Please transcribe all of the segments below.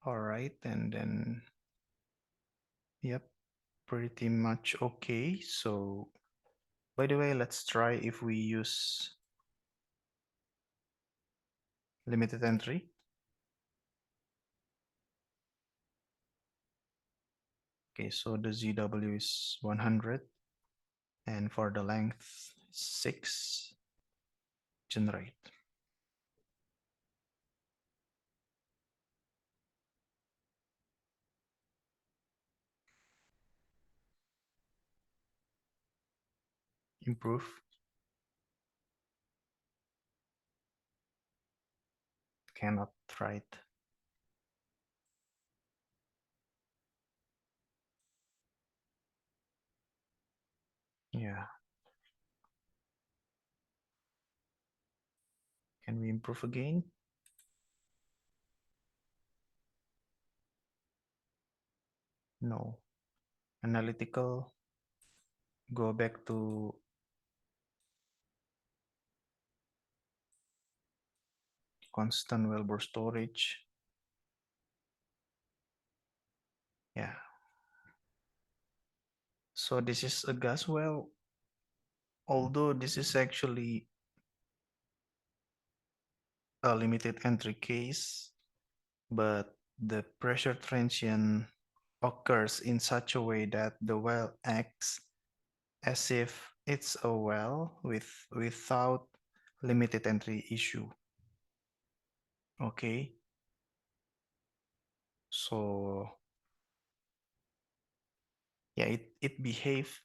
All right, and then, yep, pretty much okay. So, by the way, let's try if we use limited entry. Okay, so the ZW is 100, and for the length, 6, generate. Improve. Cannot write. Yeah. Can we improve again? No. Analytical. Go back to constant Wilbur storage. Yeah. So this is a gas well, although this is actually a limited entry case, but the pressure transient occurs in such a way that the well acts as if it's a well without limited entry issue. Okay, so yeah, it behaves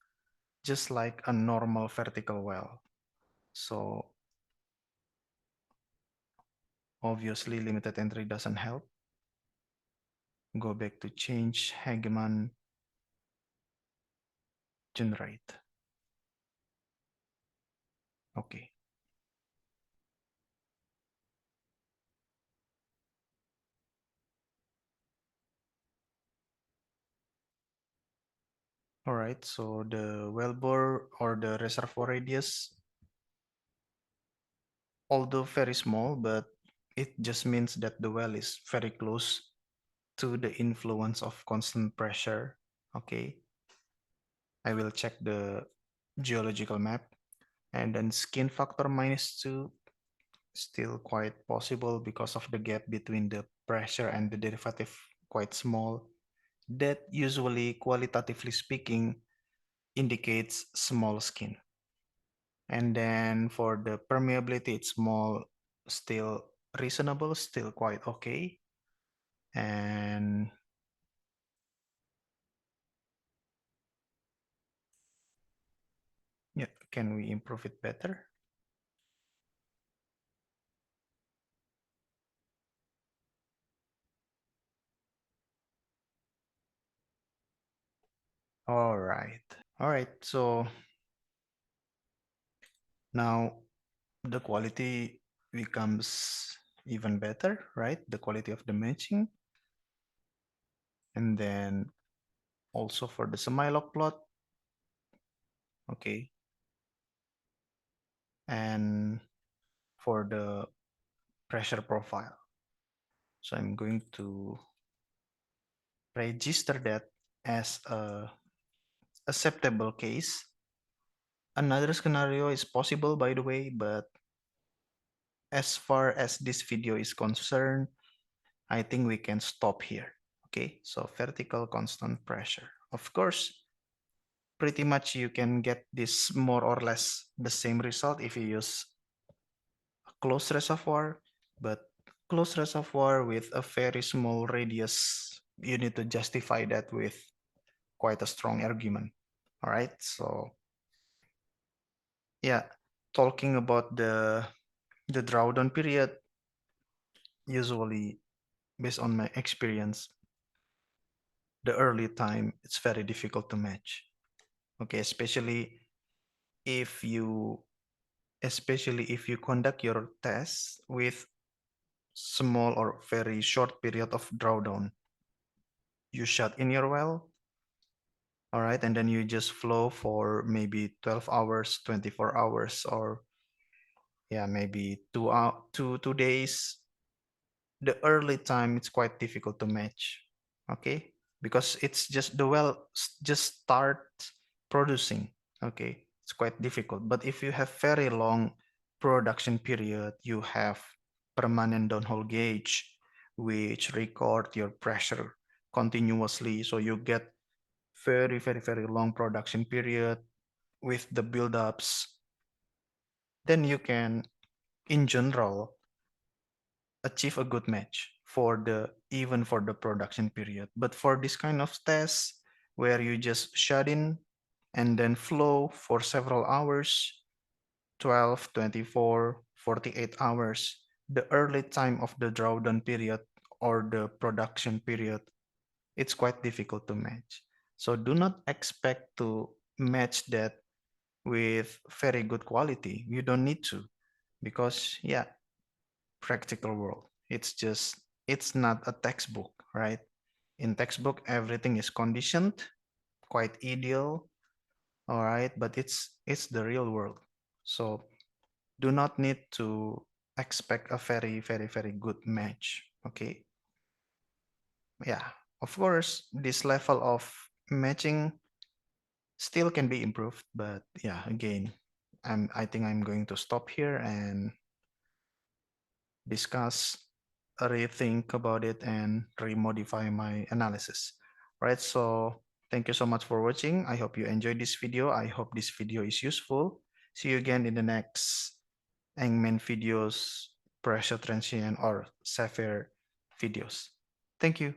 just like a normal vertical well. So obviously limited entry doesn't help. Go back to change hegemon, generate. Okay. All right, so the wellbore or the reservoir radius, although very small, but it just means that the well is very close to the influence of constant pressure. Okay, I will check the geological map. And then skin factor -2, still quite possible because of the gap between the pressure and the derivative quite small. That usually, qualitatively speaking, indicates small skin. And then for the permeability, it's small, still reasonable, still quite okay. And yeah, can we improve it better? All right. All right. So now the quality becomes even better, right? The quality of the matching. And then also for the semi-log plot, okay. And for the pressure profile. So I'm going to register that as a acceptable case. Another scenario is possible, by the way, but as far as this video is concerned, I think we can stop here. Okay, so vertical constant pressure. Of course, pretty much you can get this more or less the same result if you use a closed reservoir, but closed reservoir with a very small radius, you need to justify that with quite a strong argument. All right, so yeah, talking about the drawdown period, usually based on my experience, the early time it's very difficult to match. Okay, if you especially if you conduct your tests with small or very short period of drawdown. You shut in your well, all right, and then you just flow for maybe 12 hours, 24 hours, or yeah, maybe 2 days. the early time it's quite difficult to match, okay, because it's just the well just start producing, okay, it's quite difficult. But if you have very long production period, you have permanent downhole gauge which record your pressure continuously, so you get very long production period with the build-ups, then you can in general achieve a good match for the even for the production period. But for this kind of test where you just shut in and then flow for several hours, 12, 24, 48 hours, the early time of the drawdown period or the production period, it's quite difficult to match. So do not expect to match that with very good quality. You don't need to, because yeah, practical world. It's not a textbook, right? In textbook, everything is conditioned, quite ideal, all right, but it's the real world. So do not need to expect a very good match. Okay. Yeah. Of course, this level of matching still can be improved, but yeah, again, I think I'm going to stop here and discuss, rethink about it, and remodify my analysis. Right, so thank you so much for watching. I hope you enjoyed this video. I hope this video is useful. See you again in the next Eng-Man videos, pressure transient or severe videos. Thank you.